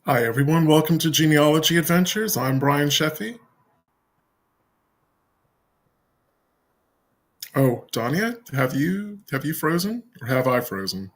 Hi, everyone. Welcome to Genealogy Adventures. I'm Brian Sheffy. Oh, Donya, have you frozen or have I frozen?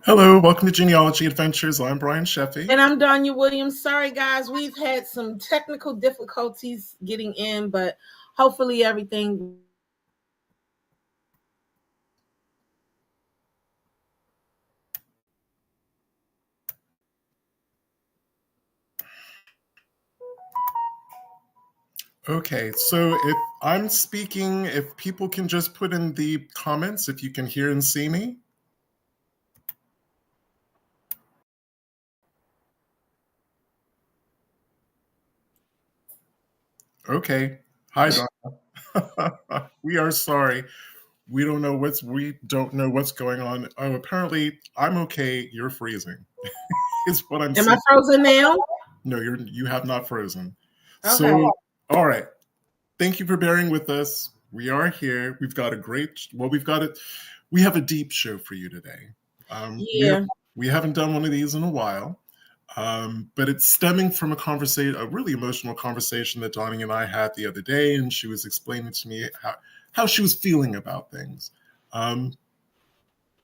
Hello, welcome to Genealogy Adventures. I'm Brian Sheffy. And I'm Donya Williams. Sorry, guys, we've had some technical difficulties getting in, but hopefully everything. Okay, so if I'm speaking, if people can just put in the comments if you can hear and see me. Okay. Hi, Donya. We are sorry. We don't know what's going on. Oh, apparently I'm okay. You're freezing. Is what I'm Am I seeing. frozen now? No, you have not frozen. Okay. So, all right. Thank you for bearing with us. We are here. We've got a great. Well, we've got it. We have a deep show for you today. Um, we have, Yeah. we haven't done one of these in a while, but it's stemming from a really emotional conversation that Donnie and I had the other day, and she was explaining to me how she was feeling about things. Um,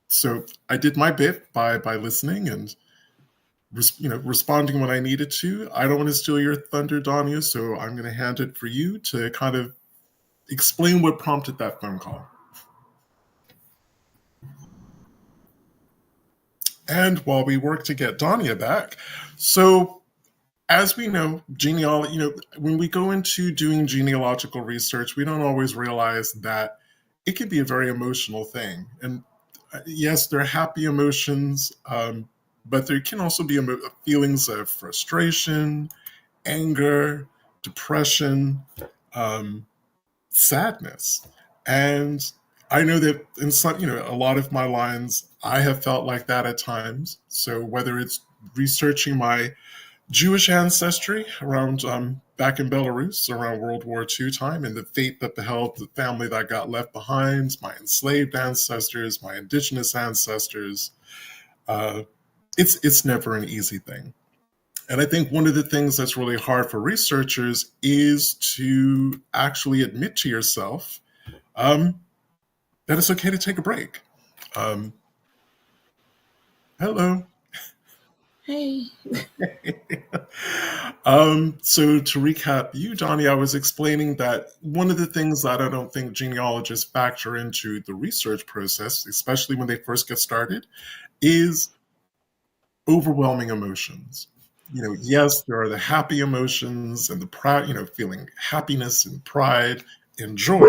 so I did my bit by listening and responding when I needed to. I don't want to steal your thunder, Danya, so I'm going to hand it for you to kind of explain what prompted that phone call. And while we work to get Danya back, so as we know, genealogy, when we go into doing genealogical research, we don't always realize that it can be a very emotional thing. And yes, there are happy emotions, but there can also be feelings of frustration, anger, depression, um, sadness. And I know that in some, a lot of my lines, I have felt like that at times. So whether it's researching my Jewish ancestry around back in Belarus around World War II time and the fate that beheld the family that got left behind, my enslaved ancestors, my indigenous ancestors, uh, it's never an easy thing. And I think one of the things that's really hard for researchers is to actually admit to yourself um, that it's okay to take a break. Um, hello. Hey. So to recap, you, Donnie, I was explaining that one of the things that I don't think genealogists factor into the research process, especially when they first get started, is overwhelming emotions. Yes, there are the happy emotions and the pride, feeling happiness and pride and joy.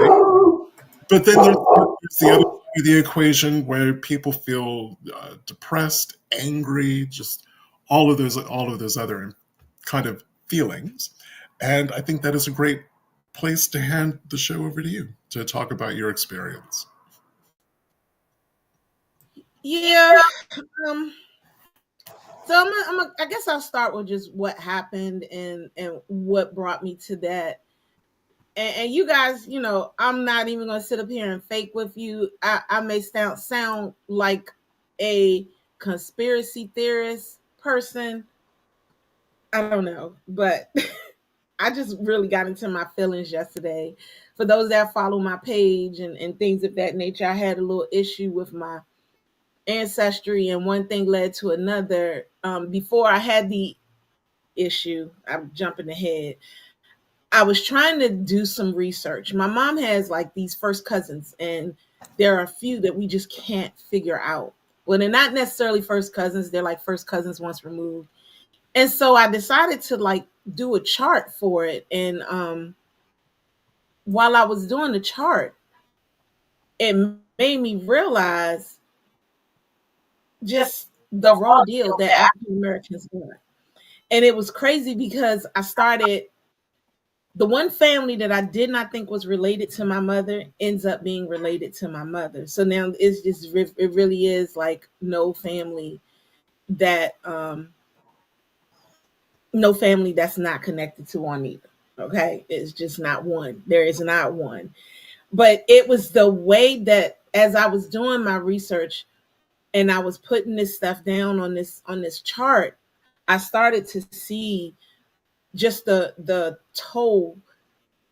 But then there's the other side of the equation where people feel depressed, angry, just all of those other kind of feelings. And I think that is a great place to hand the show over to you to talk about your experience. Yeah. Um. So I guess I'll start with just what happened and what brought me to that. And you guys, I'm not even gonna sit up here and fake with you. I may sound like a conspiracy theorist person. I don't know, but I just really got into my feelings yesterday. For those that follow my page and things of that nature, I had a little issue with my ancestry, and one thing led to another. Before I had the issue, I'm jumping ahead. I was trying to do some research. My mom has like these first cousins, and there are a few that we just can't figure out. Well, they're not necessarily first cousins, they're like first cousins once removed. And so I decided to like do a chart for it. And while I was doing the chart, it made me realize just the raw deal that African Americans want. And it was crazy because I started the one family that I did not think was related to my mother ends up being related to my mother. So now it's just it really is like that no family that's not connected to Juanita. Okay, it's just not one. There is not one. But it was the way that as I was doing my research and I was putting this stuff down on this chart, I started to see just the toll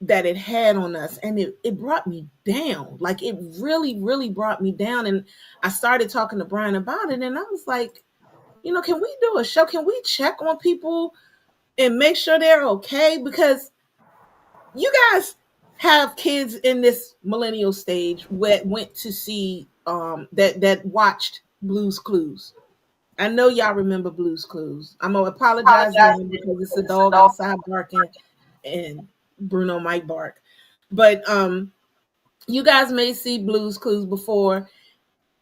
that it had on us, and it brought me down. Like it really brought me down. And I started talking to Brian about it, and I was like, can we do a show? Can we check on people and make sure they're okay? Because you guys have kids in this millennial stage went to see that watched Blue's Clues. I know y'all remember Blue's Clues. I'm gonna apologize now because it's a dog outside barking and Bruno might bark. But you guys may see Blue's Clues before.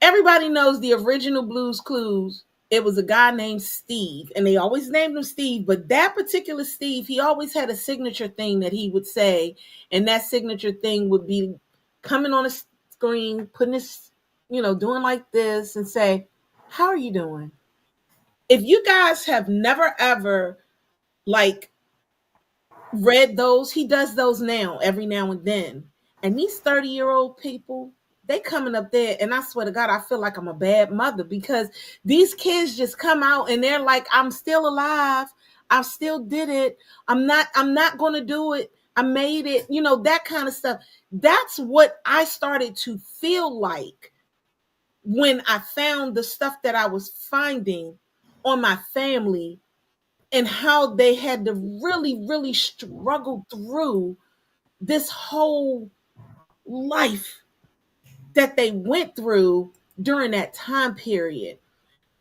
Everybody knows the original Blue's Clues. It was a guy named Steve, and they always named him Steve. But that particular Steve, he always had a signature thing that he would say, and that signature thing would be coming on a screen, putting his, doing like this, and say, "How are you doing?" If you guys have never ever like read those, he does those now every now and then. And these 30-year-old people, they coming up there, and I swear to God, I feel like I'm a bad mother because these kids just come out and they're like, I'm still alive. I still did it. I'm not gonna do it. I made it, that kind of stuff. That's what I started to feel like when I found the stuff that I was finding on my family and how they had to really struggle through this whole life that they went through during that time period.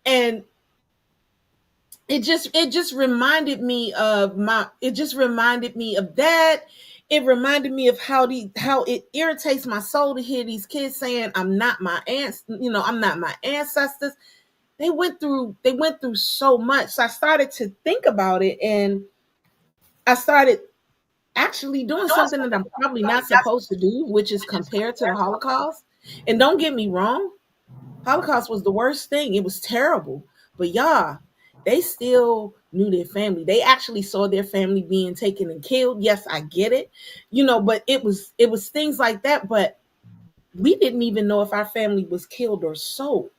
And it just reminded me of that. It reminded me of how it irritates my soul to hear these kids saying I'm not my I'm not my ancestors. They went through so much. So I started to think about it, and I started actually doing something that I'm probably not supposed to do, which is compare to the Holocaust. And don't get me wrong, Holocaust was the worst thing. It was terrible. But y'all, they still knew their family. They actually saw their family being taken and killed. Yes, I get it. But it was things like that. But we didn't even know if our family was killed or sold.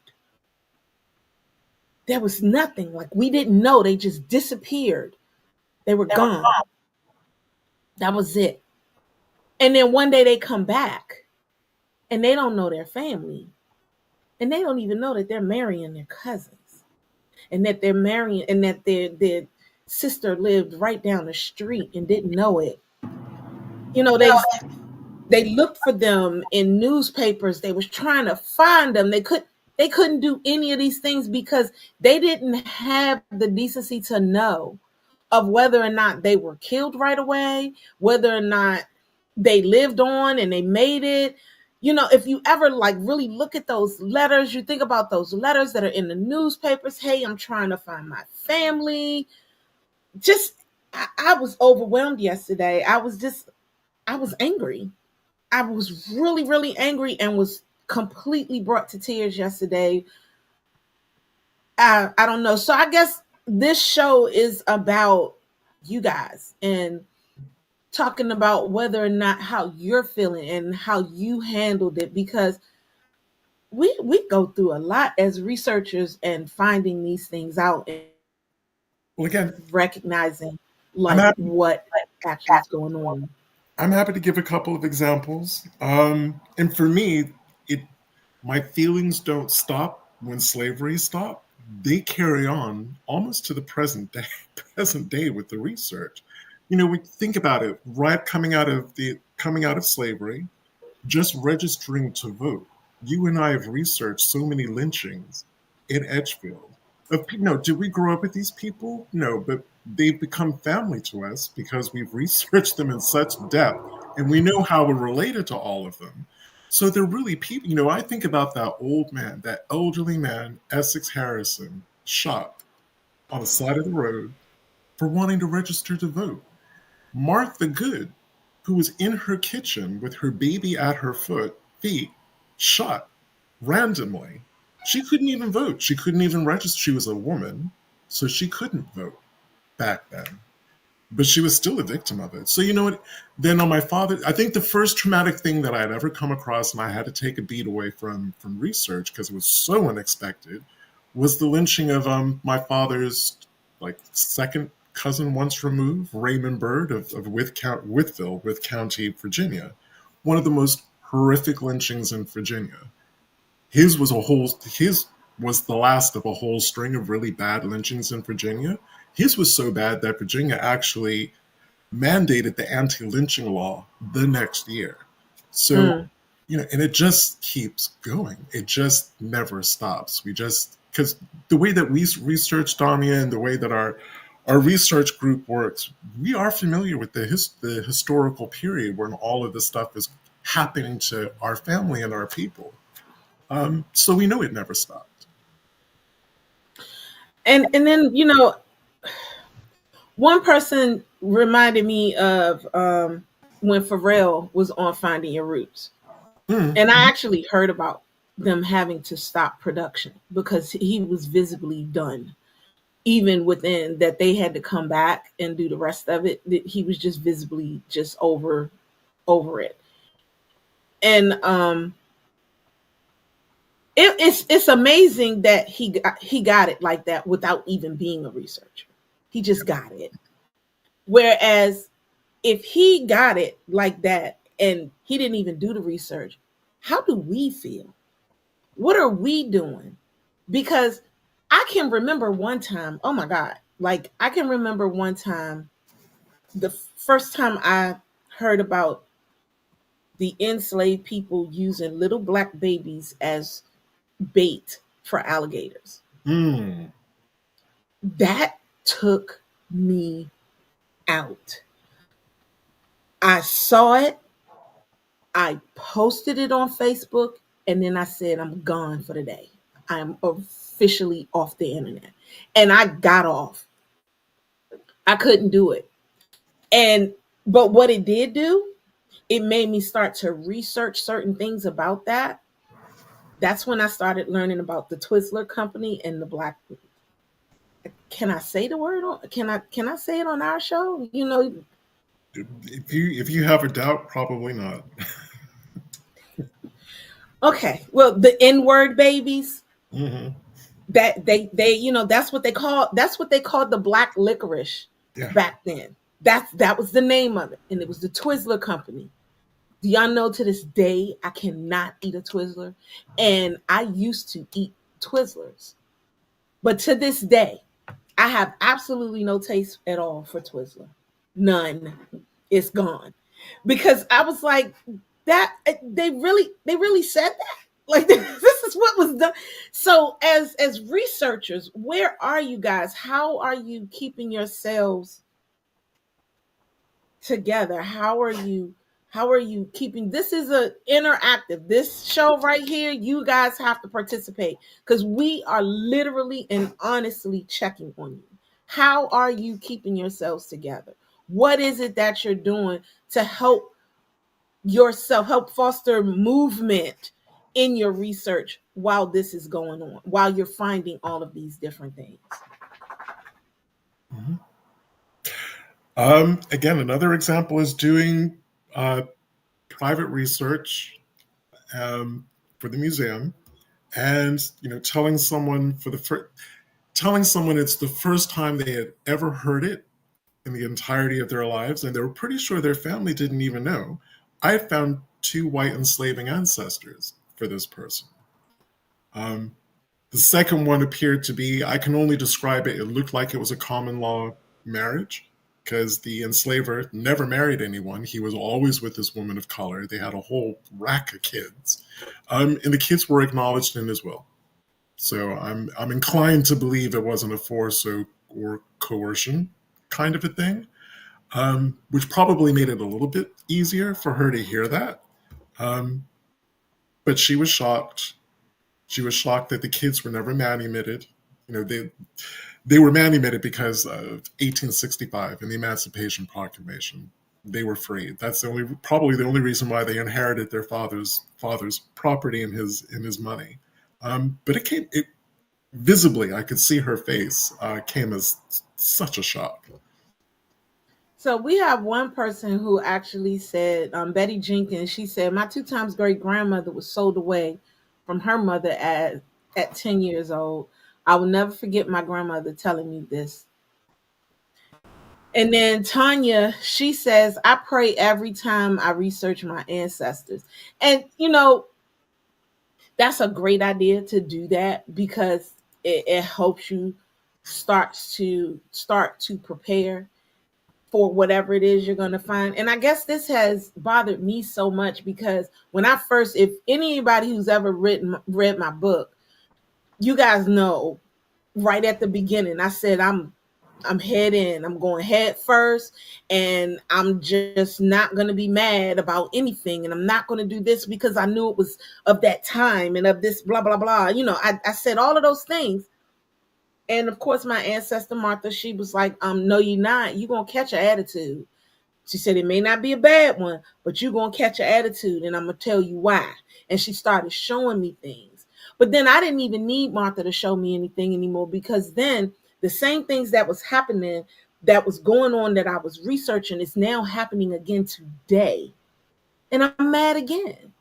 There was nothing. Like we didn't know. They just disappeared. They were gone. That was it. And then one day they come back and they don't know their family. And they don't even know that they're marrying their cousins. And that they're marrying and that their sister lived right down the street and didn't know it. They looked for them in newspapers. They was trying to find them. They couldn't do any of these things because they didn't have the decency to know of whether or not they were killed right away, whether or not they lived on and they made it. If you ever like really look at those letters, you think about those letters that are in the newspapers. Hey, I'm trying to find my family. I was overwhelmed yesterday. I was angry. I was really angry and was completely brought to tears yesterday. I don't know. So I guess this show is about you guys and talking about whether or not how you're feeling and how you handled it, because we go through a lot as researchers and finding these things out and Well, again, recognizing I'm like happy, what actually is going on. I'm happy to give a couple of examples. And for me, it my feelings don't stop when slavery stopped, they carry on almost to the present day, present day with the research. We think about it, right coming out of slavery, just registering to vote. You and I have researched so many lynchings in Edgefield. Did we grow up with these people? No, but they've become family to us because we've researched them in such depth and we know how we're related to all of them. So they're really people. I think about that old man, that elderly man, Essex Harrison, shot on the side of the road for wanting to register to vote. Martha Good, who was in her kitchen with her baby at her feet, shot randomly. She couldn't even vote. She couldn't even register. She was a woman, so she couldn't vote back then. But she was still a victim of it. So you know what? Then on my father, I think the first traumatic thing that I had ever come across, and I had to take a beat away from research because it was so unexpected, was the lynching of my father's like second cousin once removed, Raymond Byrd of Wytheville, Wythe County, Virginia. One of the most horrific lynchings in Virginia. His was the last of a whole string of really bad lynchings in Virginia. His was so bad that Virginia actually mandated the anti-lynching law the next year. So, Mm. and it just keeps going. It just never stops. Because the way that we research Donya and the way that our research group works, we are familiar with the historical period when all of this stuff is happening to our family and our people. So we know it never stopped. And then one person reminded me of when Pharrell was on Finding Your Roots. Mm. And I actually heard about them having to stop production because he was visibly done. Even within that, they had to come back and do the rest of it. He was just visibly just over it. And it's amazing that he got it like that without even being a researcher. He just got it. Whereas if he got it like that and he didn't even do the research, how do we feel? What are we doing? Because I can remember one time, oh my God, like I can remember one time, the first time I heard about the enslaved people using little black babies as bait for alligators. Mm. That took me out. I saw it, I posted it on Facebook, and then I said, I'm gone for the day. I'm officially off the internet. And I got off. I couldn't do it. And but what it did do, it made me start to research certain things about that. That's when I started learning about the Twizzler company and the black. Can I say the word on can I say it on our show? If you have a doubt, probably not. Okay. Well, the N-word babies, Hmm. that that's what they called the black licorice Yeah. back then. That was the name of it. And it was the Twizzler company. Do y'all know to this day I cannot eat a Twizzler? And I used to eat Twizzlers. But to this day, I have absolutely no taste at all for Twizzler. None. It's gone. Because I was like, that they really said that. Like this is what was done. So as researchers, where are you guys? How are you keeping yourselves together? How are you keeping this is a interactive, this show right here, you guys have to participate because we are literally and honestly checking on you. How are you keeping yourselves together? What is it that you're doing to help yourself, help foster movement in your research while this is going on, while you're finding all of these different things? Hmm. Again, another example is doing uh, private research for the museum, and telling someone it's the first time they had ever heard it in the entirety of their lives, and they were pretty sure their family didn't even know. I had found two white enslaving ancestors for this person. Um, The second one appeared to be, I can only describe it, it looked like it was a common law marriage because the enslaver never married anyone. He was always with this woman of color. They had a whole rack of kids. And the kids were acknowledged in his will. So I'm inclined to believe it wasn't a force or coercion kind of a thing, which probably made it a little bit easier for her to hear that. Um, but she was shocked. She was shocked that the kids were never manumitted. You know, they were manumitted because of 1865 and the Emancipation Proclamation. They were free. That's probably the only reason why they inherited their father's property and his money. But it visibly, I could see her face came as such a shock. So we have one person who actually said, Betty Jenkins, she said, my two times great grandmother was sold away from her mother at 10 years old. I will never forget my grandmother telling me this. And then Tanya, she says, I pray every time I research my ancestors. And, that's a great idea to do that because it helps you start to prepare for whatever it is you're going to find. And I guess this has bothered me so much because when I first, if anybody who's ever read my book, you guys know right at the beginning, I said I'm head in. I'm going head first, and I'm just not going to be mad about anything. And I'm not going to do this because I knew it was of that time and of this blah blah blah. I said all of those things. And of course, my ancestor Martha, she was like, no, you're not. You're gonna catch an attitude. She said it may not be a bad one, but you're gonna catch an attitude, and I'm gonna tell you why. And she started showing me things. But then I didn't even need Martha to show me anything anymore because then the same things that was happening, that was going on, that I was researching is now happening again today. And I'm mad again.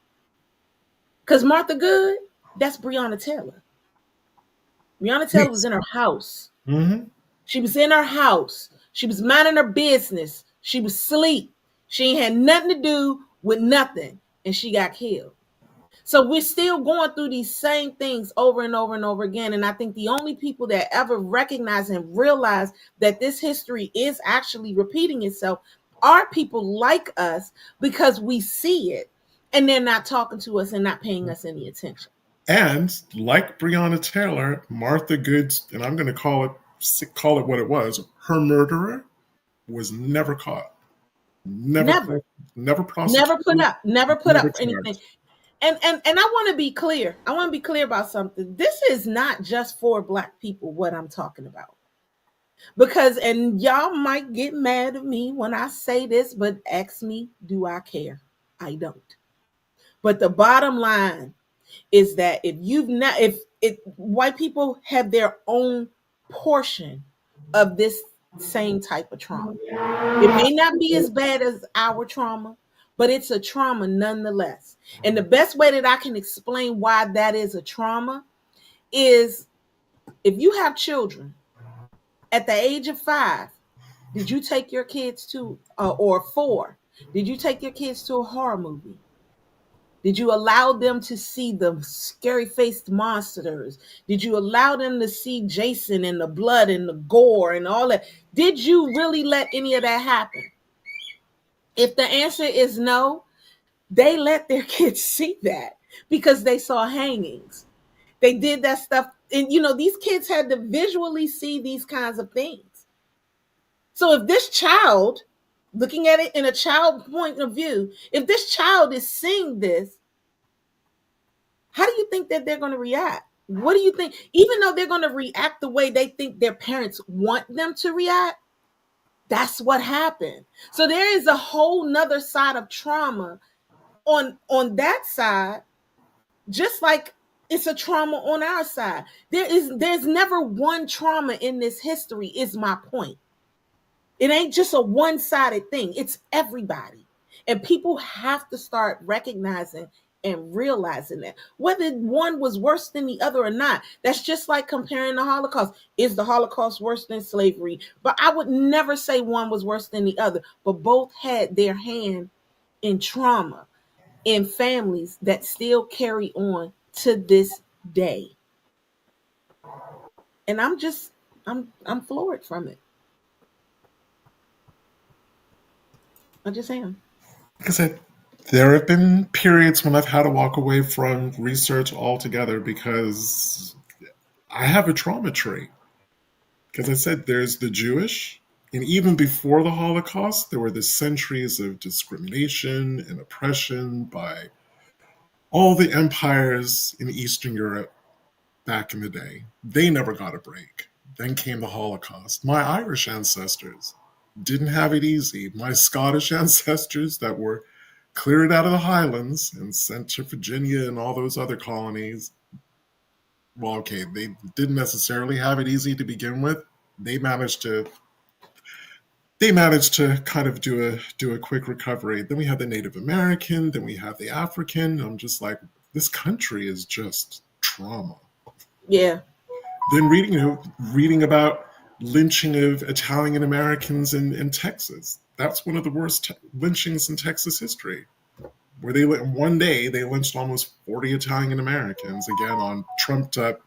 Because Martha Good, that's Breonna Taylor. Breonna Taylor was Yes. in her house. Mm-hmm. She was in her house. She was minding her business. She was asleep. She ain't had nothing to do with nothing. And she got killed. So we're still going through these same things over and over and over again. And I think the only people that ever recognize and realize that this history is actually repeating itself are people like us because we see it and they're not talking to us and not paying us any attention. And like Breonna Taylor, Martha Good's, and I'm going to call it what it was. Her murderer was never caught, never, Never, never never put prosecuted, up, never put never up for anything. charged. And I want to be clear. I want to be clear about something. This is not just for Black people what I'm talking about. Because, and y'all might get mad at me when I say this, but ask me, do I care? I don't. But the bottom line is that if white people have their own portion of this same type of trauma, it may not be as bad as our trauma, but it's a trauma nonetheless. And the best way that I can explain why that is a trauma is if you have children at the age of 5, did you take your kids to, or 4, did you take your kids to a horror movie? Did you allow them to see the scary faced monsters? Did you allow them to see Jason and the blood and the gore and all that? Did you really let any of that happen? If the answer is no, they let their kids see that because they saw hangings. They did that stuff. And, these kids had to visually see these kinds of things. So if this child, looking at it in a child point of view, if this child is seeing this, how do you think that they're going to react? What do you think? Even though they're going to react the way they think their parents want them to react, that's what happened. So there is a whole nother side of trauma on that side, just like it's a trauma on our side. There's never one trauma in this history, is my point. It ain't just a one-sided thing. It's everybody. And people have to start recognizing and realizing that whether one was worse than the other or not, that's just like comparing the Holocaust. Is the Holocaust worse than slavery? But I would never say one was worse than the other, but both had their hand in trauma in families that still carry on to this day. And I'm floored from it. I just am. Like I said, there have been periods when I've had to walk away from research altogether because I have a trauma tree. Because I said there's the Jewish, and even before the Holocaust, there were the centuries of discrimination and oppression by all the empires in Eastern Europe back in the day. They never got a break. Then came the Holocaust. My Irish ancestors didn't have it easy. My Scottish ancestors that were cleared out of the Highlands and sent to Virginia and all those other colonies, well, okay, they didn't necessarily have it easy to begin with. They managed to kind of do a quick recovery. Then we have the Native American, then we have the African. I'm just like, this country is just trauma. Yeah. Then reading about lynching of Italian Americans in Texas. That's one of the worst lynchings in Texas history. Where one day they lynched almost 40 Italian Americans again on trumped up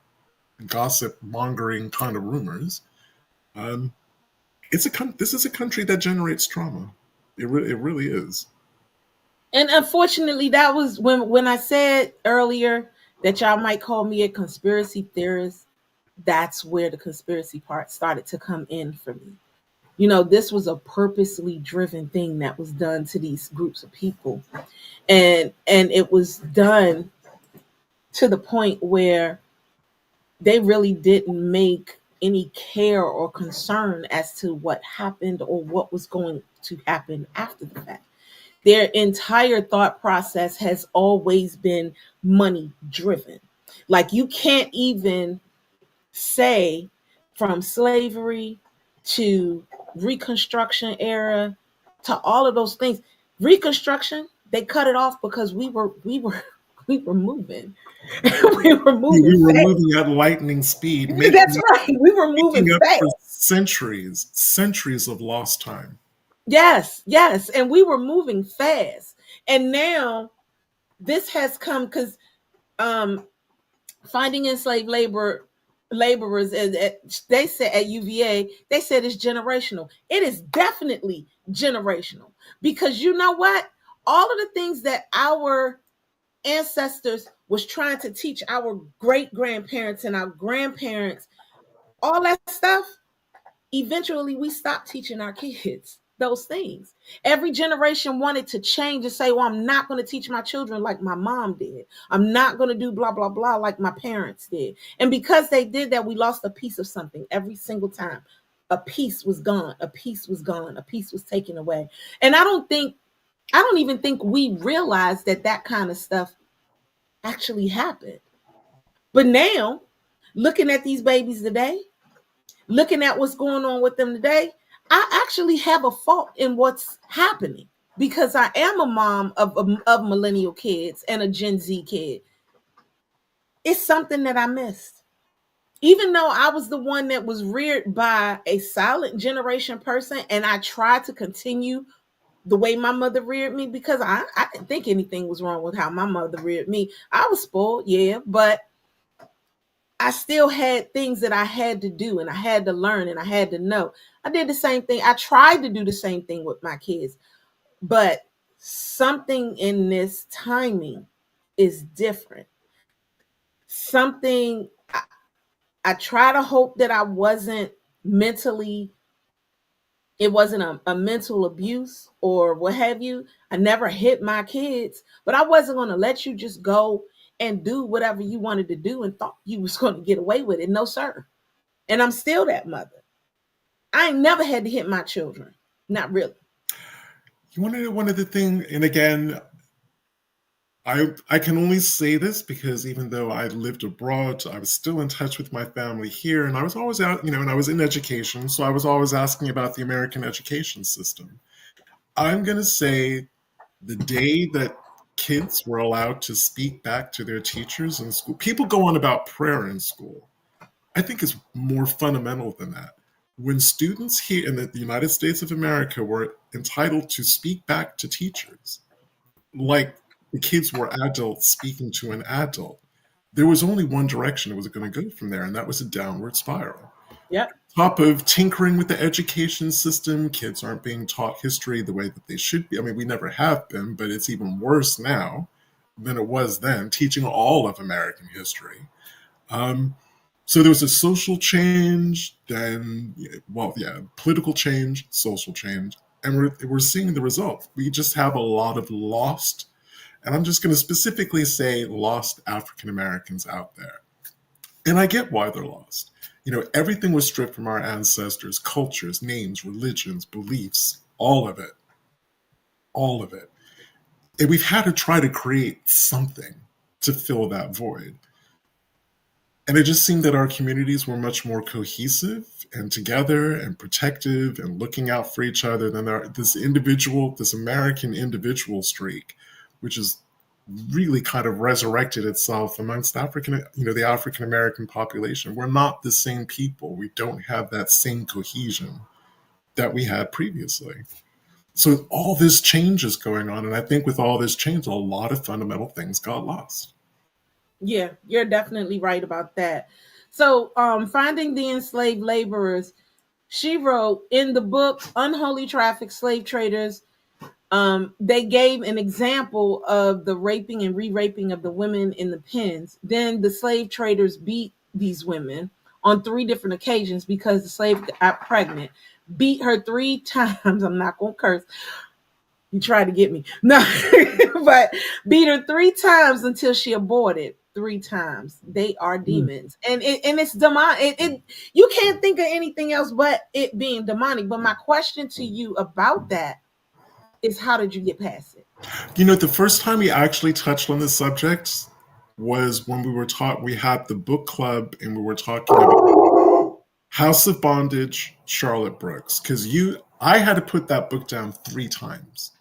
gossip mongering kind of rumors. Um, this is a country that generates trauma. It really is. And unfortunately, that was when I said earlier that y'all might call me a conspiracy theorist. That's where the conspiracy part started to come in for me. You know, this was a purposely driven thing that was done to these groups of people, and it was done to the point where they really didn't make any care or concern as to what happened or what was going to happen after the fact. Their entire thought process has always been money driven. Like, you can't even say from slavery to Reconstruction era to all of those things. Reconstruction, they cut it off because we were moving. We were moving We were fast. moving at lightning speed, That's right. We were moving making up for fast. centuries of lost time. Yes, yes. And we were moving fast. And now this has come because um finding enslaved laborers, they said at UVA, they said it's generational. It is definitely generational because you know what? All of the things that our ancestors was trying to teach our great grandparents and our grandparents, all that stuff, eventually we stopped teaching our kids those things. Every generation wanted to change and say, well, I'm not going to teach my children like my mom did. I'm not going to do blah, blah, blah like my parents did. And because they did that, we lost a piece of something every single time. A piece was gone. A piece was gone. A piece was taken away. And I don't even think we realized that that kind of stuff actually happened. But now, looking at these babies today, looking at what's going on with them today, I actually have a fault in what's happening because I am a mom of millennial kids and a Gen Z kid. It's something that I missed. Even though I was the one that was reared by a silent generation person, and I tried to continue the way my mother reared me because I didn't think anything was wrong with how my mother reared me. I was spoiled, yeah, but I still had things that I had to do and I had to learn and I had to know. I did the same thing. I tried to do the same thing with my kids, but something in this timing is different. Something I try to hope that I wasn't mentally, it wasn't a mental abuse or what have you. I never hit my kids, but I wasn't going to let you just go and do whatever you wanted to do and thought you was going to get away with it. No, sir. And I'm still that mother. I ain't never had to hit my children. Not really. You wanted one of the thing, and again, I can only say this because even though I lived abroad, I was still in touch with my family here, and I was always out, and I was in education, so I was always asking about the American education system. I'm going to say the day that kids were allowed to speak back to their teachers in school, people go on about prayer in school. I think it's more fundamental than that. When students here in the United States of America were entitled to speak back to teachers, like the kids were adults speaking to an adult, there was only one direction it was going to go from there, and that was a downward spiral. Yep. Top of tinkering with the education system, kids aren't being taught history the way that they should be. I mean, we never have been, but it's even worse now than it was then, teaching all of American history. Um, so there was a social change, then, well, yeah, political change, social change, and we're seeing the result. We just have a lot of lost, and I'm just going to specifically say lost African Americans out there. And I get why they're lost. Everything was stripped from our ancestors, cultures, names, religions, beliefs, all of it. All of it. And we've had to try to create something to fill that void. And it just seemed that our communities were much more cohesive and together and protective and looking out for each other than this American individual streak, which is really kind of resurrected itself amongst the African American population. We're not the same people. We don't have that same cohesion that we had previously. So all this change is going on. And I think with all this change, a lot of fundamental things got lost. Yeah, you're definitely right about that. So, finding the enslaved laborers, she wrote in the book Unholy Traffic Slave Traders. They gave an example of the raping and re-raping of the women in the pens. Then the slave traders beat these women on 3 different occasions because the slave got pregnant. Beat her 3 times. I'm not gonna curse. You tried to get me. No, but beat her 3 times until she aborted. 3 times. They are demons, and it's demonic. You can't think of anything else but it being demonic. But my question to you about that is, how did you get past it? The first time we actually touched on this subject was when we had the book club and we were talking about House of Bondage, Charlotte Brooks. Because I had to put that book down 3 times.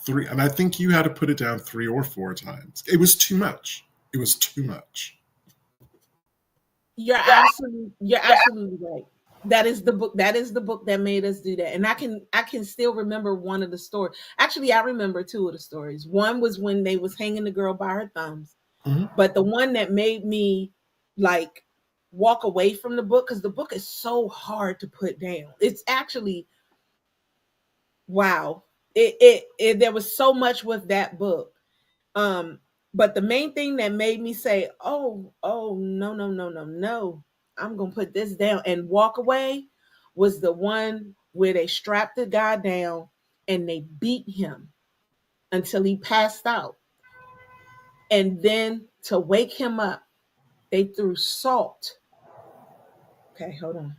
And I think you had to put it down 3 or 4 times. It was too much. It was too much. You're absolutely right. That is the book. That is the book that made us do that. And I can still remember one of the stories. Actually, I remember 2 of the stories. One was when they was hanging the girl by her thumbs. Mhm. But the one that made me like walk away from the book, because the book is so hard to put down. It's actually, wow. It there was so much with that book. Um, but the main thing that made me say, "Oh, no, no, no, no, no, I'm gonna put this down and walk away," was the one where they strapped the guy down and they beat him until he passed out. And then to wake him up, they threw salt. Okay, hold on.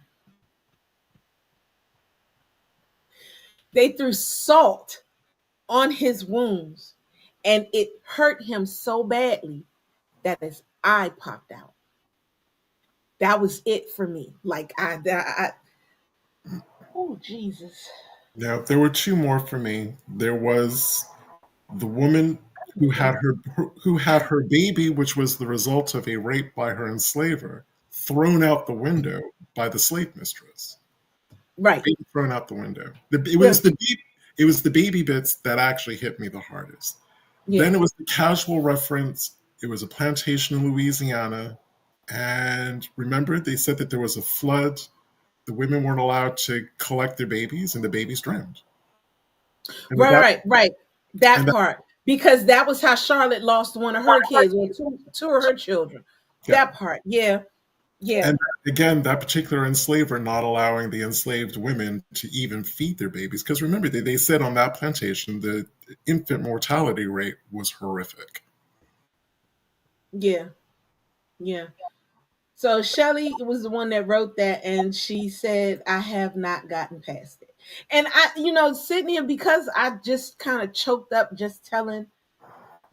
They threw salt on his wounds, and it hurt him so badly that his eye popped out. That was it for me. Like oh Jesus. Now, there were 2 more for me. There was the woman who had her baby, which was the result of a rape by her enslaver, thrown out the window by the slave mistress. Right. Baby thrown out the window. It Yeah. was the baby bits that actually hit me the hardest. Yeah. Then it was the casual reference. It was a plantation in Louisiana, and remember they said that there was a flood. The women weren't allowed to collect their babies, and the babies drowned. And Right, that right, right. That and that, part. Because that was how Charlotte lost one of her kids, or two of her children. yeah. That part. Yeah. Yeah. And again, that particular enslaver not allowing the enslaved women to even feed their babies. Because remember, they said on that plantation the infant mortality rate was horrific. Yeah. Yeah. So Shelley was the one that wrote that, and she said, I have not gotten past it. And Sydney, because I just kind of choked up just telling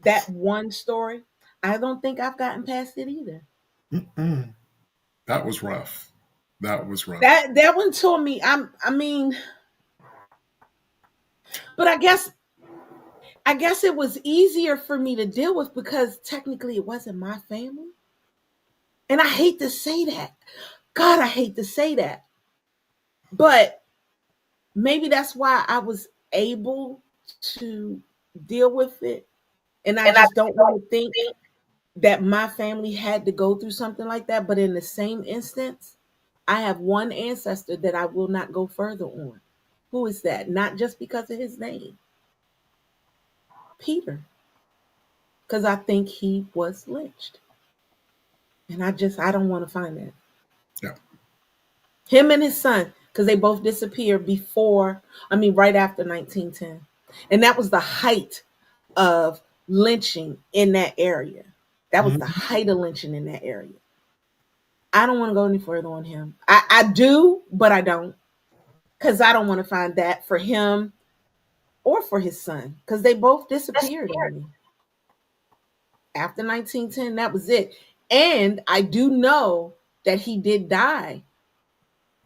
that one story, I don't think I've gotten past it either. Mm-mm. That was rough. That was rough. That one tore me. I mean, but I guess it was easier for me to deal with because technically it wasn't my family. And I hate to say that. God, I hate to say that. But maybe that's why I was able to deal with it. And I just don't want to think. that my family had to go through something like that. But in the same instance, I have one ancestor that I will not go further on. Who is that? Not just because of his name, Peter, because I think he was lynched. And I don't want to find that. Yeah. Him and his son, because they both disappeared right after 1910. And that was the height of lynching in that area. That was the Mhm. height of lynching in that area. I don't want to go any further on him. I do, but I don't. Because I don't want to find that for him or for his son. Because they both disappeared on me. After 1910, that was it. And I do know that he did die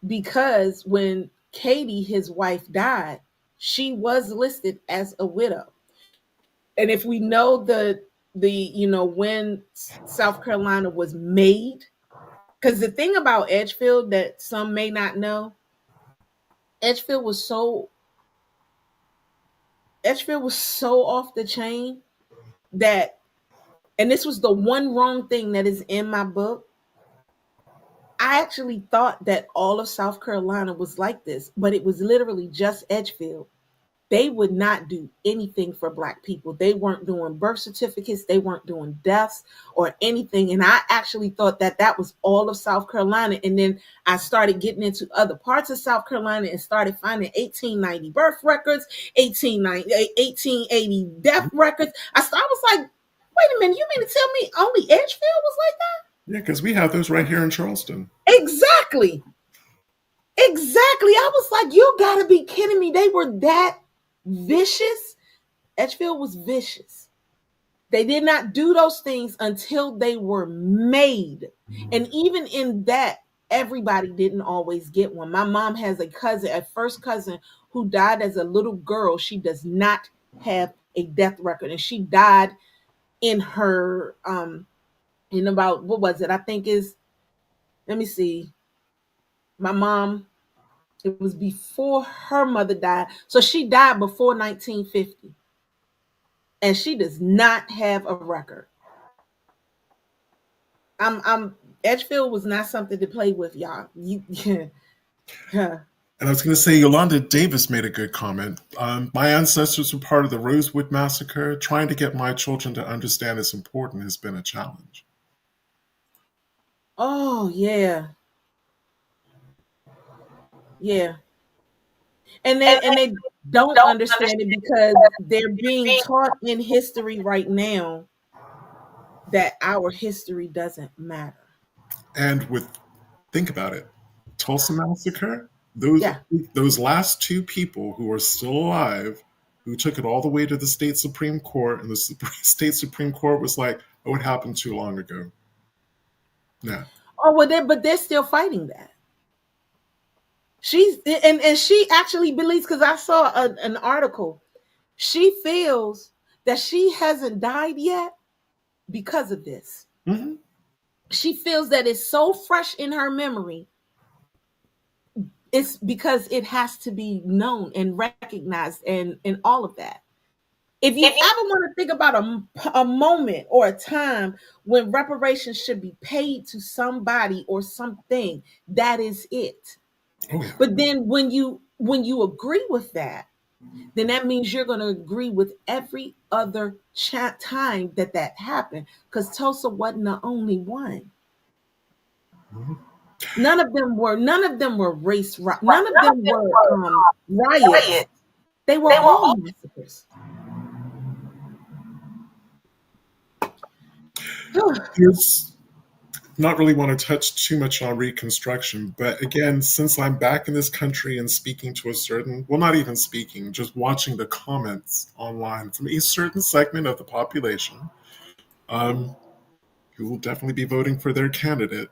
because when Katie, his wife, died, she was listed as a widow. And if we know when South Carolina was made, because the thing about Edgefield that some may not know, Edgefield was so off the chain that, and this was the one wrong thing that is in my book. I actually thought that all of South Carolina was like this, but it was literally just Edgefield. They would not do anything for Black people. They weren't doing birth certificates, they weren't doing deaths or anything. And I actually thought that that was all of South Carolina. And then I started getting into other parts of South Carolina and started finding 1890 birth records, 1880 death records. I was like, wait a minute, you mean to tell me only Edgefield was like that? Yeah, because we have those right here in Charleston. Exactly. I was like, you gotta be kidding me. They were that vicious. Edgefield was vicious. They did not do those things until they were made. And even in that, everybody didn't always get one. My mom has a first cousin who died as a little girl. She does not have a death record. And she died in her in about, what was it? I think is, let me see. My mom, it was before her mother died. So she died before 1950. And she does not have a record. I'm Edgefield was not something to play with, y'all. Yeah. And I was going to say, Yolanda Davis made a good comment. My ancestors were part of the Rosewood Massacre. Trying to get my children to understand it's important has been a challenge. Oh, yeah. Yeah. And they don't understand it because they're being taught in history right now that our history doesn't matter. And think about it, Tulsa Massacre, those Yeah. those last two people who are still alive, who took it all the way to the state Supreme Court, and the state Supreme Court was like, "Oh, it happened too long ago." No. Oh, well, but they're still fighting that. And she actually believes, because I saw an article. She feels that she hasn't died yet because of this. Mm-hmm. She feels that it's so fresh in her memory. It's because it has to be known and recognized and all of that. If you ever want to think about a moment or a time when reparations should be paid to somebody or something, that is it. Oh, yeah. But then when you agree with that, then that means you're going to agree with every other time that happened, because Tulsa wasn't the only one. Mm-hmm. None of them were race. None of them were riots. They were all massacres. It's not really want to touch too much on Reconstruction, but again, since I'm back in this country and speaking to well, not even speaking, just watching the comments online from a certain segment of the population, who will definitely be voting for their candidate,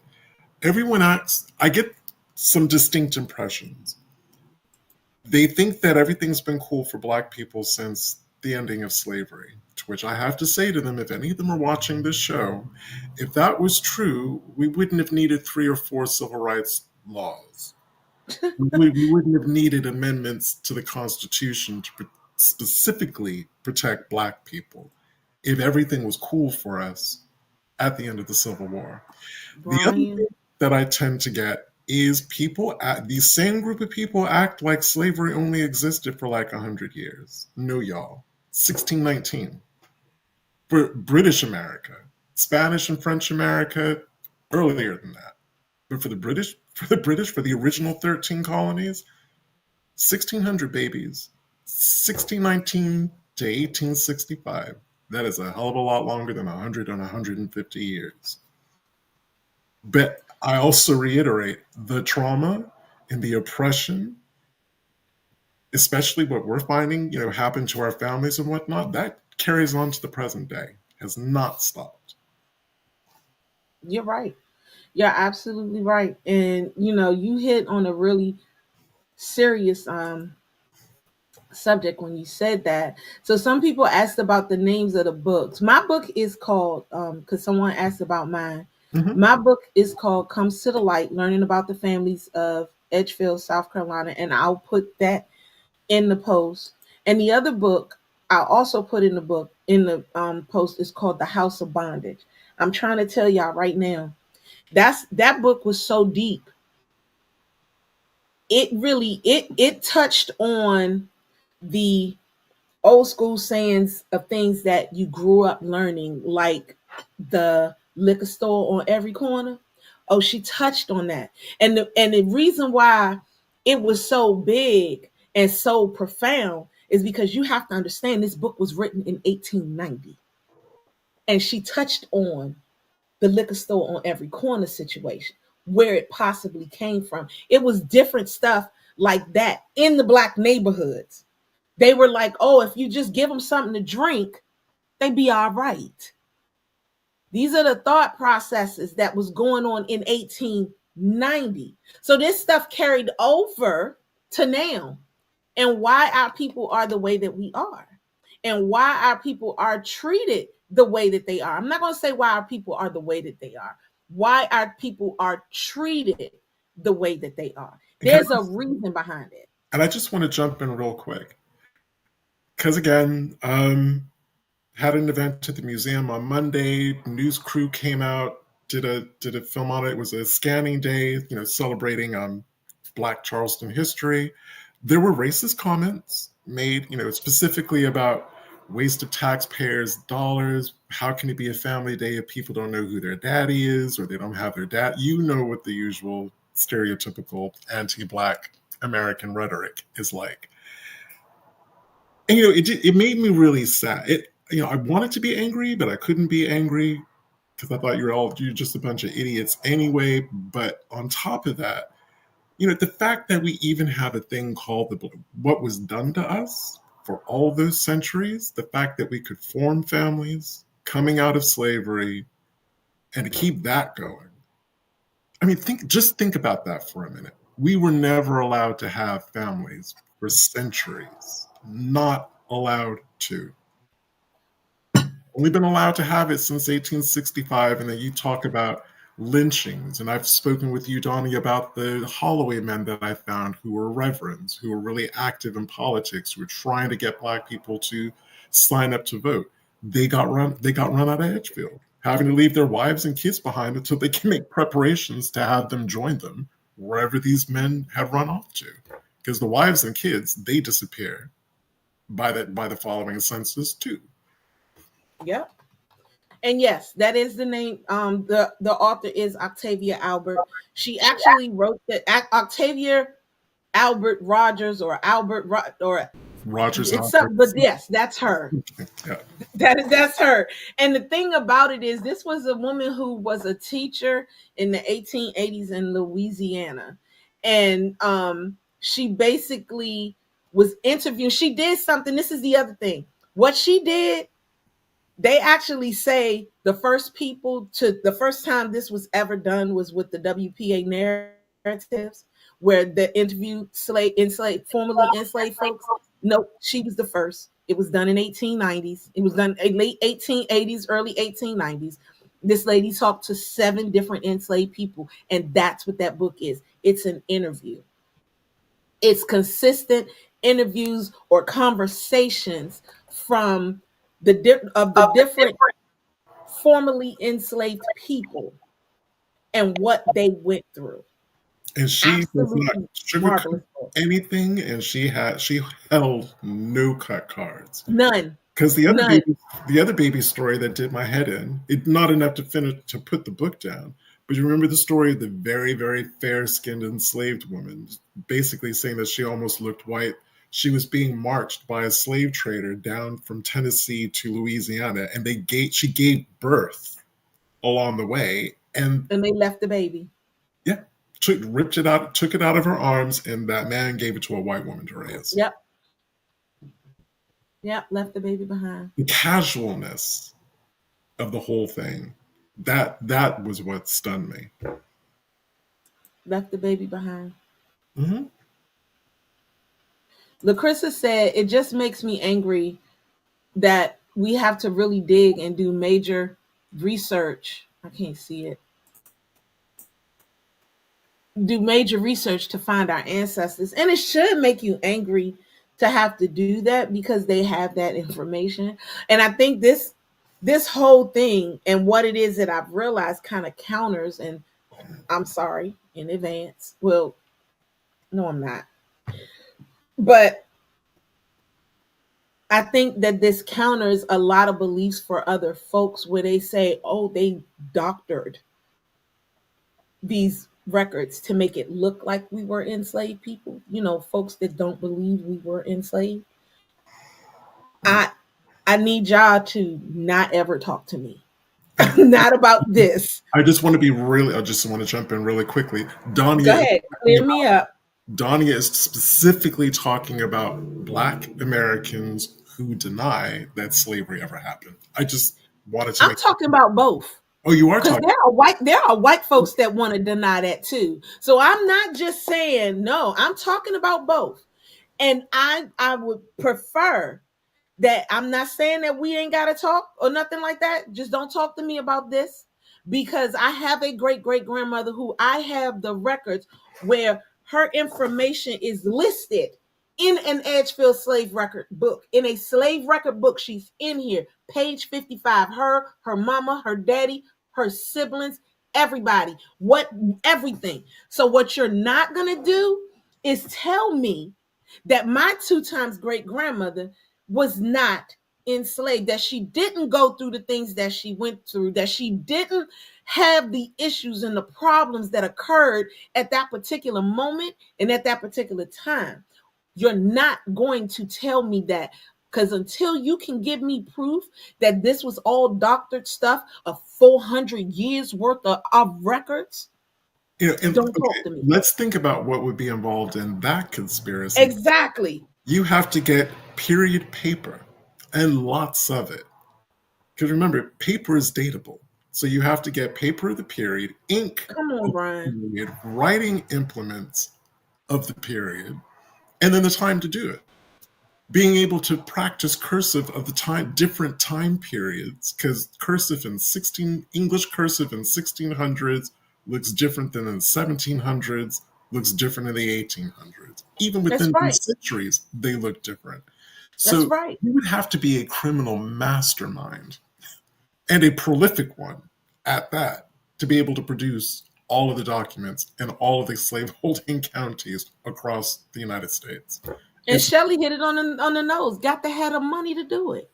everyone acts, I get some distinct impressions. They think that everything's been cool for Black people since the ending of slavery, to which I have to say to them, if any of them are watching this show, if that was true, we wouldn't have needed 3 or 4 civil rights laws. We wouldn't have needed amendments to the Constitution to specifically protect Black people. If everything was cool for us, at the end of the Civil War. The other thing Brian. that I tend to get is people act, the same group of people act like slavery only existed for like 100 years. No, y'all. 1619 for British America, Spanish and French America earlier than that. But for the original 13 colonies, 1600 babies, 1619 to 1865. That is a hell of a lot longer than 100 and 150 years. But I also reiterate the trauma and the oppression, especially what we're finding, happen to our families and whatnot, that carries on to the present day, has not stopped. You're right. You're absolutely right. And you hit on a really serious subject when you said that. So some people asked about the names of the books. My book is called because someone asked about mine. Mm-hmm. My book is called Comes to the Light: Learning About the Families of Edgefield, South Carolina, and I'll put that in the post. And the other book I also put in the book in the post is called The House of Bondage. I'm trying to tell y'all right now, that book was so deep. It really it touched on the old school sayings of things that you grew up learning, like the liquor store on every corner. Oh, she touched on that. And the reason why it was so big and so profound is because you have to understand this book was written in 1890. And she touched on the liquor store on every corner situation, where it possibly came from. It was different stuff like that in the black neighborhoods. They were like, oh, if you just give them something to drink, they be all right. These are the thought processes that was going on in 1890. So this stuff carried over to now, and why our people are the way that we are, and why our people are treated the way that they are. I'm not going to say why our people are the way that they are, why our people are treated the way that they are. There's a reason behind it. And I just want to jump in real quick. Because again, had an event at the museum on Monday. News crew came out, did a film on it. It was a scanning day, celebrating Black Charleston history. There were racist comments made, specifically about waste of taxpayers' dollars. How can it be a family day if people don't know who their daddy is or they don't have their dad? You know what the usual stereotypical anti-Black American rhetoric is like. And it made me really sad. I wanted to be angry, but I couldn't be angry because I thought you're just a bunch of idiots anyway. But on top of that, the fact that we even have a thing called what was done to us for all those centuries, the fact that we could form families coming out of slavery and to keep that going. I mean, think about that for a minute. We were never allowed to have families for centuries. Not allowed to. Only been allowed to have it since 1865, and then you talk about lynchings. And I've spoken with you, Donnie, about the Holloway men that I found who were reverends, who were really active in politics, who were trying to get Black people to sign up to vote. They got run out of Edgefield, having to leave their wives and kids behind until they can make preparations to have them join them wherever these men have run off to. Because the wives and kids, they disappear by the following census too. Yep. And yes, that is the name. The author is Octavia Albert. She actually wrote the Octavia Albert Rogers, or or Rogers it's something, but Albert. yes, that's her. Yeah. That's her. And the thing about it is, this was a woman who was a teacher in the 1880s in Louisiana, and she basically was interviewed. She did something. This is the other thing. What she did, they actually say the first time this was ever done was with the WPA narratives, where the interviewed formerly enslaved folks. No, she was the first. It was done in 1890s. It was done in late 1880s, early 1890s. This lady talked to 7 different enslaved people, and that's what that book is. It's an interview. It's consistent interviews or conversations from the different formerly enslaved people and what they went through. And she does not Absolutely sugarcoat marvelous book. anything, and she held no cut cards. None. Because None. the other baby story that did my head in, it not enough to finish to put the book down. But you remember the story of the very, very fair-skinned enslaved woman, basically saying that she almost looked white. She was being marched by a slave trader down from Tennessee to Louisiana, and she gave birth along the way, and And they left the baby. yeah, ripped it out, took it out of her arms, and that man gave it to a white woman to raise. Yep. Yep. Left the baby behind. The casualness of the whole thing, that was what stunned me. Left the baby behind. Mm-hmm. LaCrissa said, it just makes me angry that we have to really dig and do major research. I can't see it. Do major research to find our ancestors. And it should make you angry to have to do that because they have that information. And I think this whole thing and what it is that I've realized kind of counters, and I'm sorry in advance. Well, no, I'm not. But I think that this counters a lot of beliefs for other folks where they say, oh, they doctored these records to make it look like we were enslaved people. You know, folks that don't believe we were enslaved. I need y'all to not ever talk to me. Not about this. I just want to jump in really quickly. Go Donya ahead, clear me up. Donya is specifically talking about Black Americans who deny that slavery ever happened. I just wanted to I'm talking about both. Oh, you are Because talking. there are white folks that want to deny that too. So I'm not just saying no. I'm talking about both. And I would prefer that I'm not saying that we ain't got to talk or nothing like that. Just don't talk to me about this because I have a great great grandmother who I have the records where her information is listed in an Edgefield slave record book. In a slave record book, she's in here, page 55. Her mama, her daddy, her siblings, everybody, everything. So what you're not going to do is tell me that my 2 times great grandmother was not enslaved, that she didn't go through the things that she went through, that she didn't have the issues and the problems that occurred at that particular moment and at that particular time. You're not going to tell me that, because until you can give me proof that this was all doctored stuff of 400 years worth of records, don't talk to me. Let's think about what would be involved in that conspiracy. Exactly. You have to get period paper and lots of it. Because remember, paper is dateable. So you have to get paper of the period, ink, come on, Brian, period, writing implements of the period, and then the time to do it. Being able to practice cursive of the different time periods, because English cursive in 1600s looks different than in 1700s, looks different in the 1800s. Even within these centuries, they look different. So you would have to be a criminal mastermind and a prolific one at that to be able to produce all of the documents in all of the slaveholding counties across the United States. And Shelley hit it on the nose. Got to have the money to do it.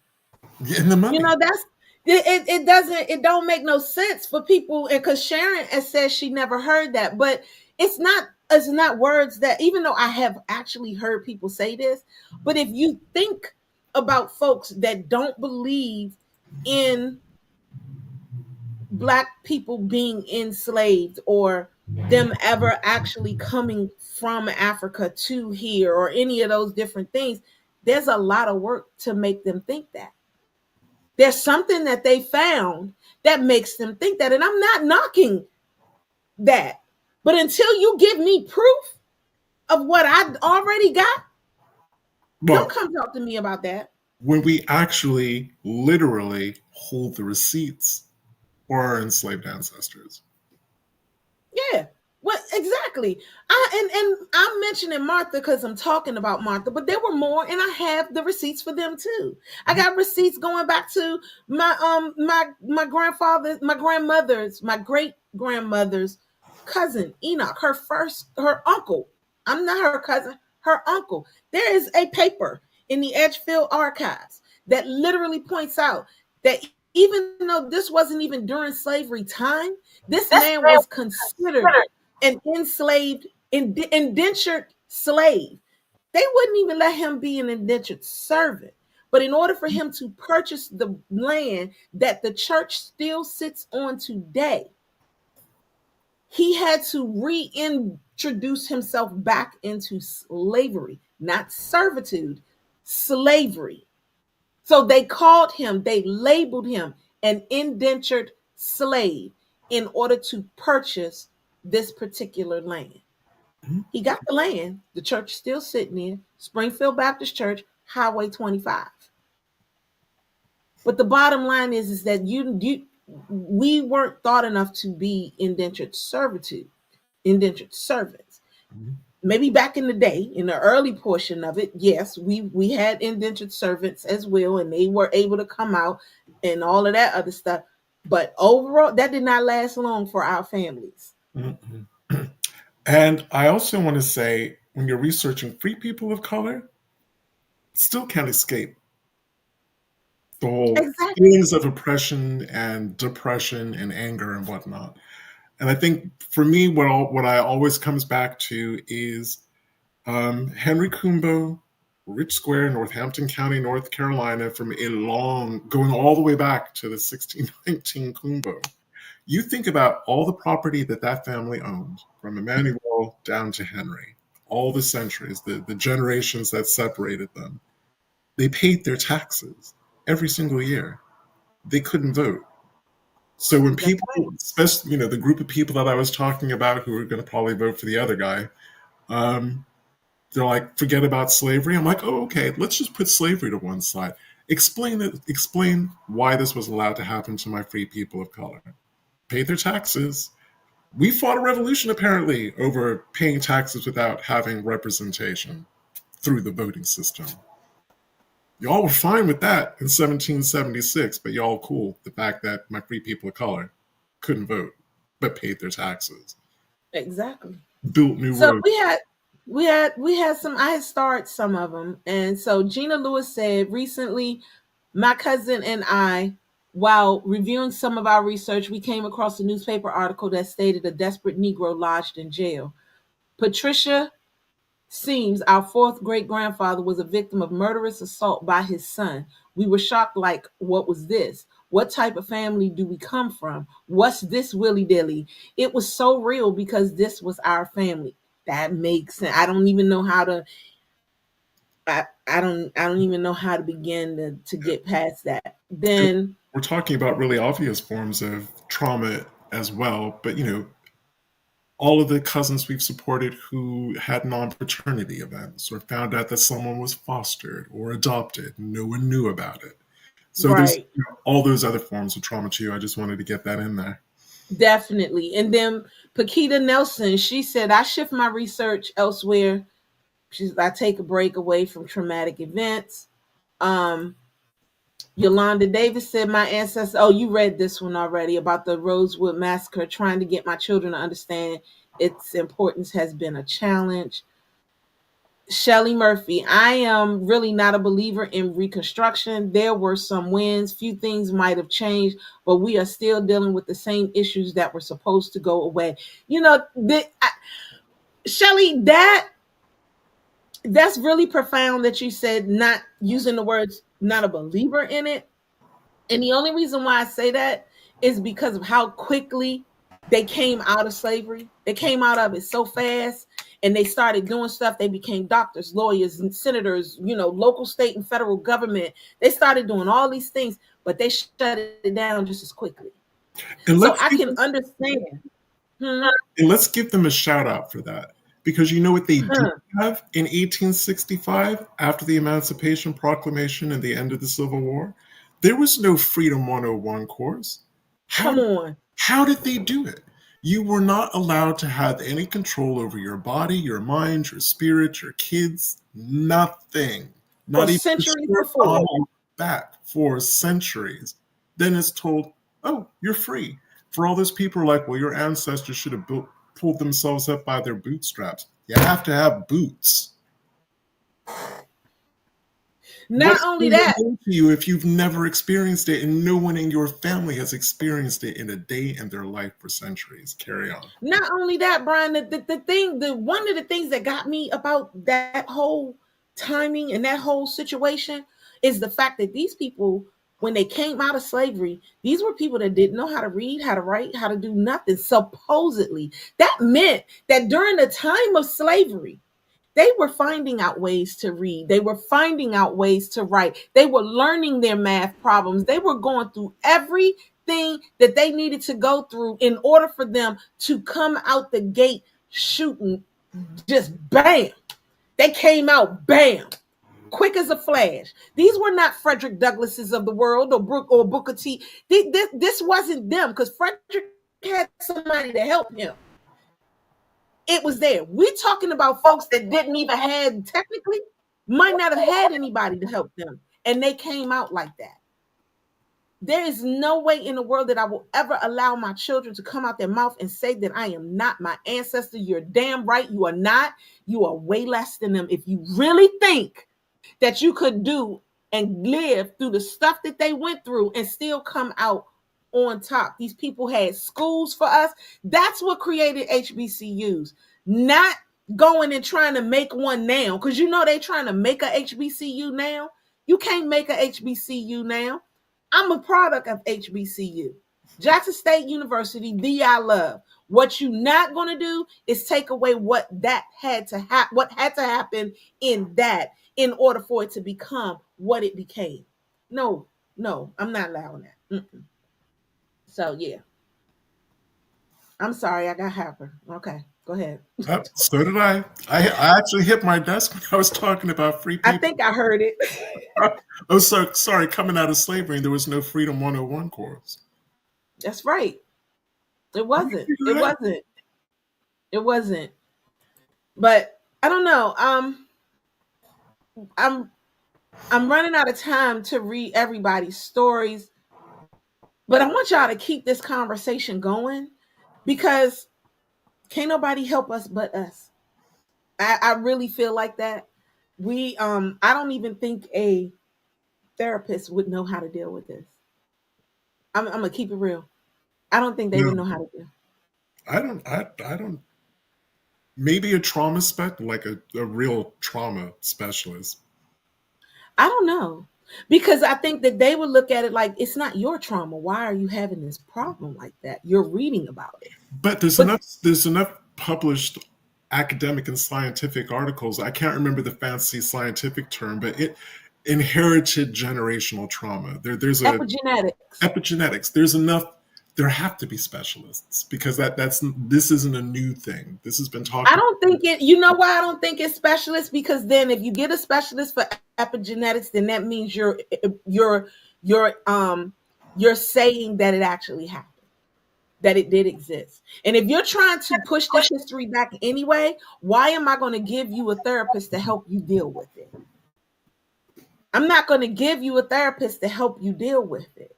And the money. You know, that's it don't make no sense for people. And because Sharon has said she never heard that, but it's not words that, even though I have actually heard people say this, but if you think about folks that don't believe in Black people being enslaved or them ever actually coming from Africa to here or any of those different things, there's a lot of work to make them think that. There's something that they found that makes them think that. And I'm not knocking that. But until you give me proof of what I already got, don't come talk to me about that. When we actually literally hold the receipts for our enslaved ancestors. Yeah. Well, Exactly. And I'm mentioning Martha because I'm talking about Martha, but there were more, and I have the receipts for them too. I got receipts going back to my grandfather, my grandmother's, my great grandmother's cousin Enoch, her uncle. I'm not her cousin, her uncle. There is a paper in the Edgefield archives that literally points out that even though this wasn't even during slavery time, this man was considered an enslaved, indentured slave. They wouldn't even let him be an indentured servant. But in order for him to purchase the land that the church still sits on today, he had to reintroduce himself back into slavery, not servitude, slavery. So they labeled him an indentured slave in order to purchase this particular land. He got the land. The church is still sitting there. Springfield Baptist Church, Highway 25. But the bottom line is that we weren't thought enough to be indentured servants. Maybe back in the day, in the early portion of it, yes, we had indentured servants as well, and they were able to come out and all of that other stuff. But overall, that did not last long for our families. Mm-hmm. And I also want to say, when you're researching free people of color, still can't escape the whole Exactly. feelings of oppression and depression and anger and whatnot. And I think for me, what I always comes back to is Henry Kumbo, Rich Square, Northampton County, North Carolina, from a going all the way back to the 1619 Kumbo. You think about all the property that family owned, from Emmanuel down to Henry, all the centuries, the generations that separated them. They paid their taxes every single year. They couldn't vote. So when That's people, right. especially the group of people that I was talking about who are going to probably vote for the other guy, um, they're like, forget about slavery. I'm like, oh, okay, let's just put slavery to one side. Explain why this was allowed to happen to my free people of color. Pay their taxes. We fought a revolution apparently over paying taxes without having representation through the voting system. Y'all were fine with that in 1776, but y'all cool the fact that my free people of color couldn't vote but paid their taxes, Exactly. built new So roads. we had some. I had started some of them, and so Gina Lewis said recently, my cousin and I, while reviewing some of our research, we came across a newspaper article that stated a desperate Negro lodged in jail. Patricia Seems, our fourth great grandfather, was a victim of murderous assault by his son. We were shocked, like, what was this? What type of family do we come from? What's this willy dilly? It was so real because this was our family. That makes sense. I don't even know how to. I don't even know how to begin to get past that. Then We're talking about really obvious forms of trauma as well, but all of the cousins we've supported who had non-paternity events or found out that someone was fostered or adopted, no one knew about it. So there's right, all those other forms of trauma too. I just wanted to get that in there. definitely. And then Paquita Nelson, she said, I shift my research elsewhere. I take a break away from traumatic events. Um, Yolanda Davis said, my ancestors, oh, you read this one already about the Rosewood Massacre. Trying to get my children to understand its importance has been a challenge. Shelley Murphy, I am really not a believer in Reconstruction. There were some wins, few things might have changed, but we are still dealing with the same issues that were supposed to go away. Shelley, that's really profound that you said not using the words not a believer in it. And the only reason why I say that is because of how quickly they came out of slavery. They came out of it so fast and they started doing stuff. They became doctors, lawyers, and senators, local, state, and federal government. They started doing all these things, but they shut it down just as quickly. And So let's I give can understand. and let's give them a shout out for that. Because you know what they did have in 1865 after the Emancipation Proclamation and the end of the Civil War? There was no Freedom 101 course. Come on. How did they do it? You were not allowed to have any control over your body, your mind, your spirit, your kids, nothing. For Not even the centuries shirt on before. your back for centuries. Then it's told, oh, you're free. For all those people are like, well, your ancestors should have pulled themselves up by their bootstraps. You have to have boots. Not What's only freedom that, mean to you if you've never experienced it and no one in your family has experienced it in a day in their life for centuries? Carry on. not only that, Brian, the one of the things that got me about that whole timing and that whole situation is the fact that these people, when they came out of slavery, these were people that didn't know how to read, how to write, how to do nothing, supposedly. That meant that during the time of slavery, they were finding out ways to read. They were finding out ways to write. They were learning their math problems. They were going through everything that they needed to go through in order for them to come out the gate shooting just bam. They came out bam, quick as a flash. These were not Frederick Douglasses of the world or Booker T. This wasn't them because Frederick had somebody to help him. It was there. We're talking about folks that didn't even have, technically, might not have had anybody to help them. And they came out like that. There is no way in the world that I will ever allow my children to come out their mouth and say that I am not my ancestor. You're damn right. You are not. You are way less than them. If you really think that you could do and live through the stuff that they went through and still come out on top. These people had schools for us. That's what created HBCUs, not going and trying to make one now. Because you know they're trying to make a HBCU now. You can't make a HBCU now. I'm a product of HBCU. Jackson State University, the I love. What you're not going to do is take away what had to happen in that in order for it to become what it became. No, I'm not allowing that. Mm-mm. So yeah, I'm sorry, I got hyper. Okay, go ahead. So did I. I actually hit my desk when I was talking about free I people. think I heard it. Oh, so sorry. Coming out of slavery, there was no Freedom 101 course. That's right. It wasn't. Figure It it out. wasn't. It wasn't. But I don't know. I'm I'm running out of time to read everybody's stories, but I want y'all to keep this conversation going because can't nobody help us but us. I really feel like that. I don't even think a therapist would know how to deal with this. I'm gonna keep it real. I don't think they would No, know how to do. I don't. I don't. Maybe a trauma spec, like a real trauma specialist. I don't know. Because I think that they would look at it like it's not your trauma. Why are you having this problem like that? You're reading about it. But there's But enough. There's enough published academic and scientific articles. I can't remember the fancy scientific term, but it inherited generational trauma. There's a epigenetics. epigenetics. There's enough. There have to be specialists because that's this isn't a new thing. This has been talked I about. don't think it, you know why I don't think it's specialist? Because then if you get a specialist for epigenetics, then that means you're you're saying that it actually happened, that it did exist. And if you're trying to push the history back anyway, why am I going to give you a therapist to help you deal with it? I'm not going to give you a therapist to help you deal with it.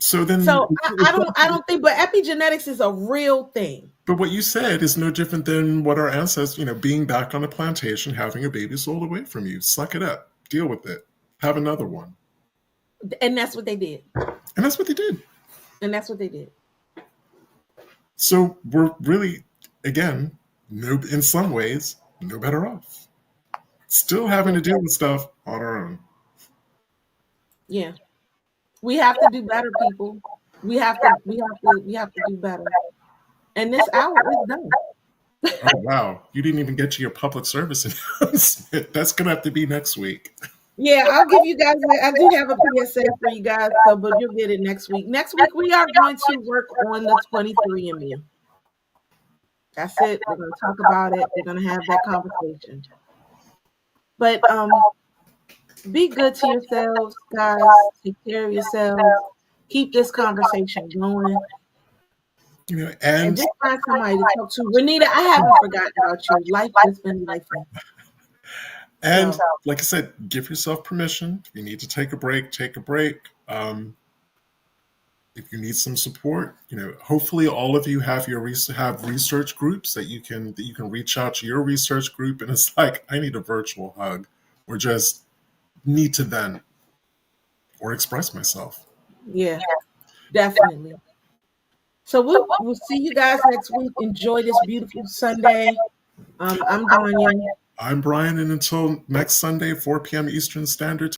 So then, So I don't think, but epigenetics is a real thing. but what you said is no different than what our ancestors, being back on the plantation, having a baby sold away from you. Suck it up. Deal with it. Have another one. And that's what they did. And that's what they did. And that's what they did. So we're really, again, in some ways, no better off. Still having to deal with stuff on our own. Yeah. We have to do better, people. We have to do better. And this hour is done. Oh, wow. You didn't even get to your public service announcement. That's going to have to be next week. Yeah, I'll give you guys, I do have a PSA for you guys, but you'll get it next week. Next week, we are going to work on the 23andMe. That's it. We're going to talk about it. We're going to have that conversation. But be good to yourselves, guys. Take care of yourselves. Keep this conversation going. And and just find somebody to talk to. Renita, I haven't forgotten about you. Life has been life. and like I said, give yourself permission. If you need to take a break, take a break. If you need some support, hopefully all of you have have research groups that you can reach out to your research group, and it's like, I need a virtual hug, or just need to vent or express myself. Yeah, definitely. So we'll see you guys next week. Enjoy this beautiful Sunday. I'm Donya. I'm Brian, and until next Sunday, 4 p.m. Eastern Standard